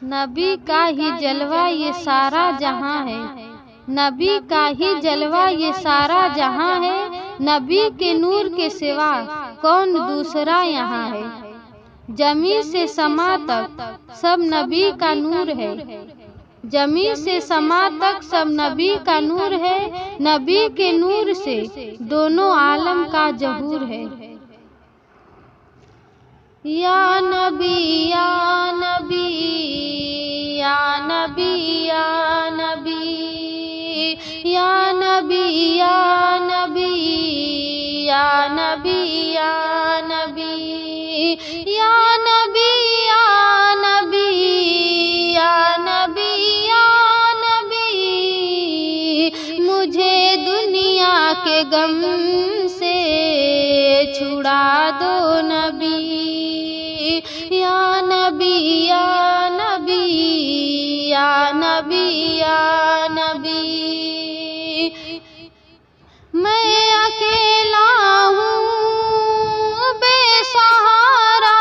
نبی کا ہی جلوہ یہ سارا جہاں ہے، نبی کا ہی جلوہ یہ سارا جہاں ہے، نبی کے نور کے سوا کون دوسرا یہاں ہے۔ زمیں سے سما تک سب نبی کا نور ہے، زمیں سے سما تک سب نبی کا نور ہے، نبی کے نور سے دونوں عالم کا ظہور ہے۔ یا نبی یا نبی یا نبی یا نبی یا نبی یا نبی یا نبی یا نبی یا نبی یا نبی یا نبی یا نبی مجھے دنیا کے غم سے چھڑا دو نبی، یا نبی یا نبی یا نبی یا نبی۔ میں اکیلا ہوں بے سہارا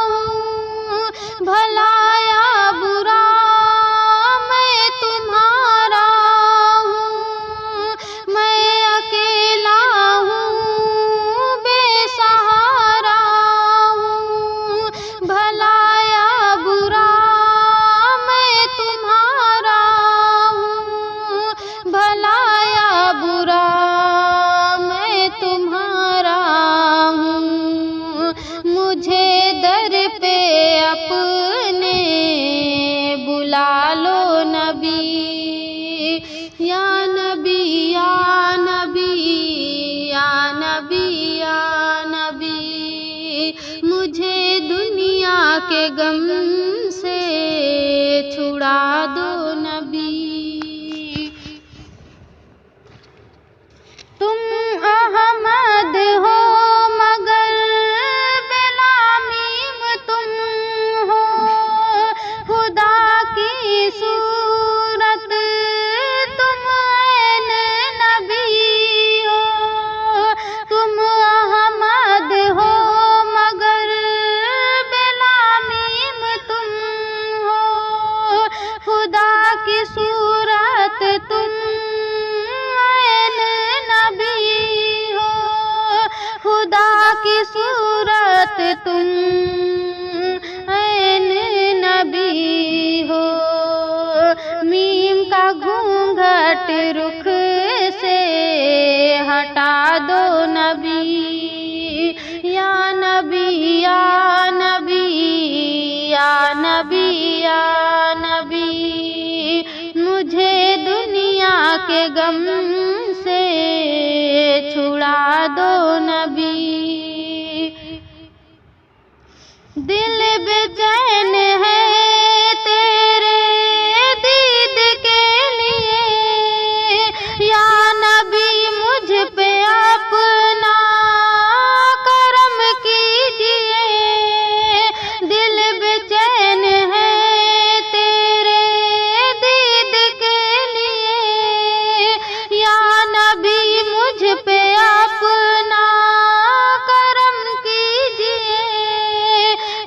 ہوں، بھلا یا برا میں تمہارا ہوں، میں اکیلا ہوں بے سہارا ہوں، بھلا یا برا میں تمہارا ہوں، بھلا یا برا میں تمہارا ہوں۔ مجھے در پہ اپنے بلا لو نبی، یا نبی یا نبی یا نبی یا نبی مجھے دنیا کے غم سے چھڑا دو نبی۔ تم احمد ہو مگر بلا میم تم ہو، خدا کی صورت تم عین نبی ہو۔ تم احمد ہو مگر بلا میم تم ہو، خدا کی صورت تم عین نبی ہو، خدا کی صورت تم عین نبی ہو۔ میم کا گھونگھٹ رخ سے ہٹا دو نبی، یا نبی یا نبی یا نبی یا نبی مجھے دنیا کے غم سے چھڑا دو نبی۔ دل بے چین ہے تیرے دید کے لیے، یا نبی مجھ پہ اپنا کرم کیجیے۔ دل بے چین ہے تیرے دید کے لیے، یا نبی مجھ پہ اپنا کرم کیجیے،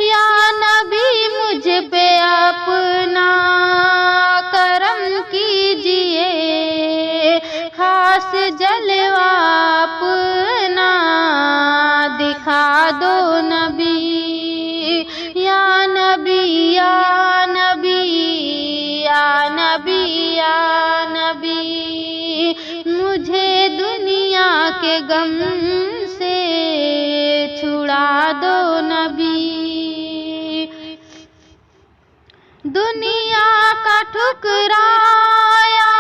یا نبی مجھ پہ اپنا کرم کیجیے۔ خاص جلوہ اپنا دکھا دو نبی، یا نبی یا نبی یا نبی یا نبی مجھے دنیا کے غم سے چھڑا دو نبی۔ دنیا کا ٹھکرایا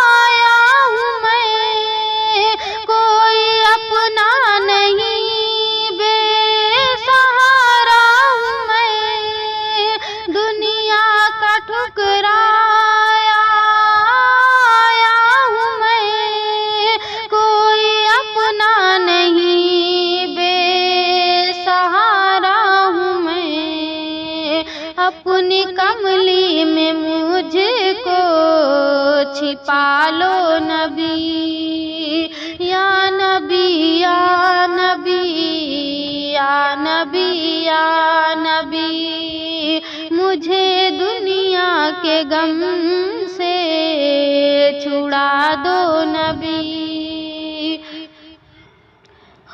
آیا ہوں میں، کوئی اپنا نہیں بے سہارا ہوں میں۔ دنیا کا ٹھکرایا آیا ہوں میں، کوئی اپنا نہیں بے سہارا ہوں میں۔ اپنی کملی میں مجھ کو چھپا لو نبی، یا نبی یا نبی یا نبی یا نبی مجھے دنیا کے غم سے چھڑا دو نبی۔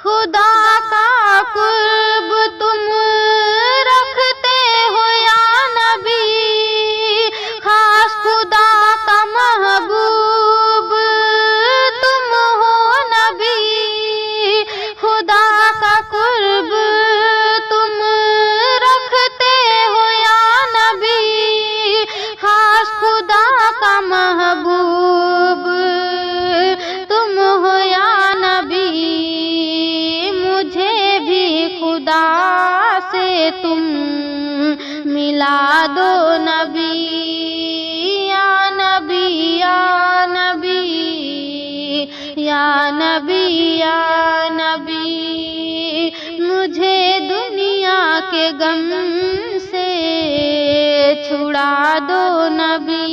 خدا کا قرب تم رکھتے ہو یا نبی، خاص خدا کا محبوب تم ہو نبی۔ خدا کا قرب تم رکھتے ہو یا نبی، خاص خدا کا محبوب تم ہو یا نبی۔ مجھے بھی خدا سے تم ملا دو نبی، یا نبی یا نبی یا نبی یا نبی۔ مجھے دنیا کے غم سے چھڑا دو نبی۔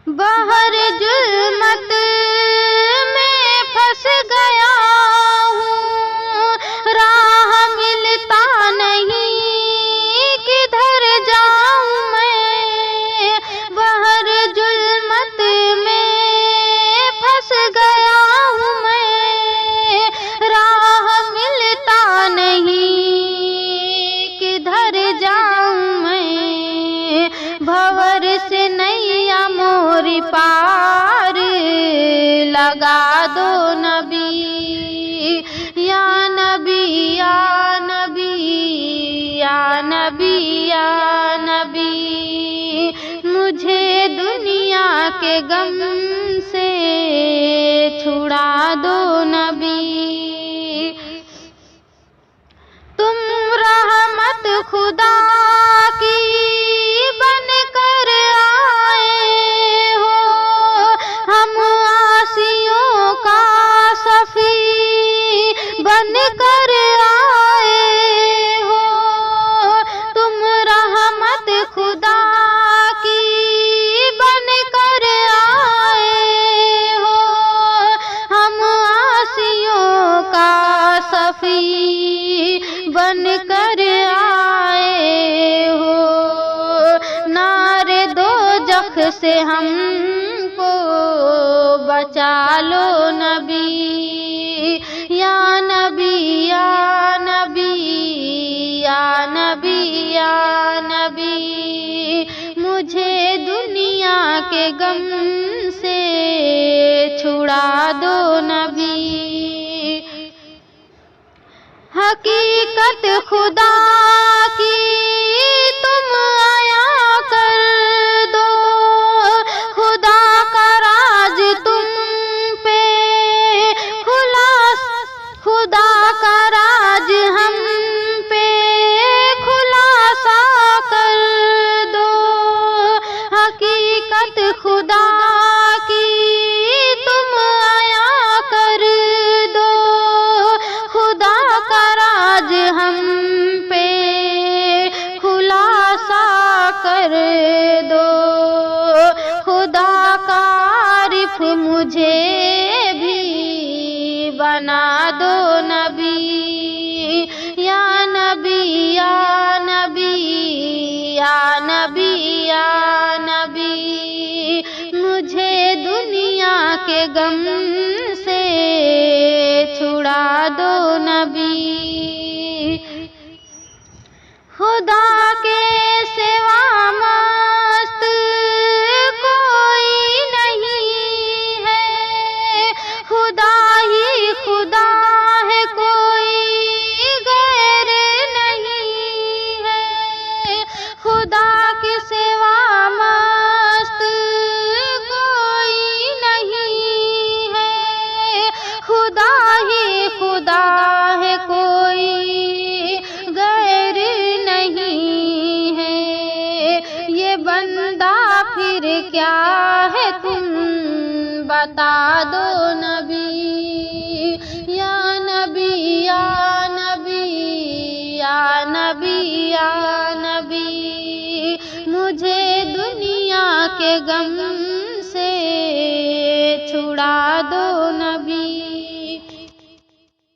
بحر ظلمت میں پھنس گیا ہوں، راہ ملتا نہیں کدھر جاؤں میں۔ بحر ظلمت میں پھنس گیا ہوں میں، راہ ملتا نہیں کدھر جاؤں میں۔ بھور سے نیا موری پار لگا دو نبی، یا نبی یا نبی یا نبی یا نبی۔ مجھے دنیا کے غم سے چھڑا دو نبی۔ تم رحمت خدا کی بن کر آئے ہو، ہم عاصیوں کا صفی بن کر آئے ہو۔ تم رحمت خدا کی بن کر آئے ہو، ہم عاصیوں کا صفی بن کر آئے ہو۔ نار دوزخ سے ہم کو بچا لو نبی، یا نبی یا نبی یا نبی یا نبی۔ مجھے دنیا کے غم سے چھڑا دو نبی۔ حقیقت خدا کی تم عیاں کر دو، خدا کا راز تم پہ خدا کا راز ہم پہ خلاصہ کر دو۔ حقیقت خدا کی تم عیاں کر دو، خدا کا راز ہم پہ خلاصہ کر دو۔ خدا کا عارف مجھے بھی بنا دو نبی، یا نبی یا نبی یا نبی یا نبی۔ مجھے دنیا کے غم سے چھڑا دو نبی۔ خدا کے سوا مست کوئی نہیں ہے، خدا ہی خدا ہے کوئی غیر نہیں ہے۔ خدا کے سوا مست کوئی نہیں ہے، خدا ہی خدا ہے کوئی غیر نہیں ہے۔ یہ بندہ پھر کیا ہے تم بتا دو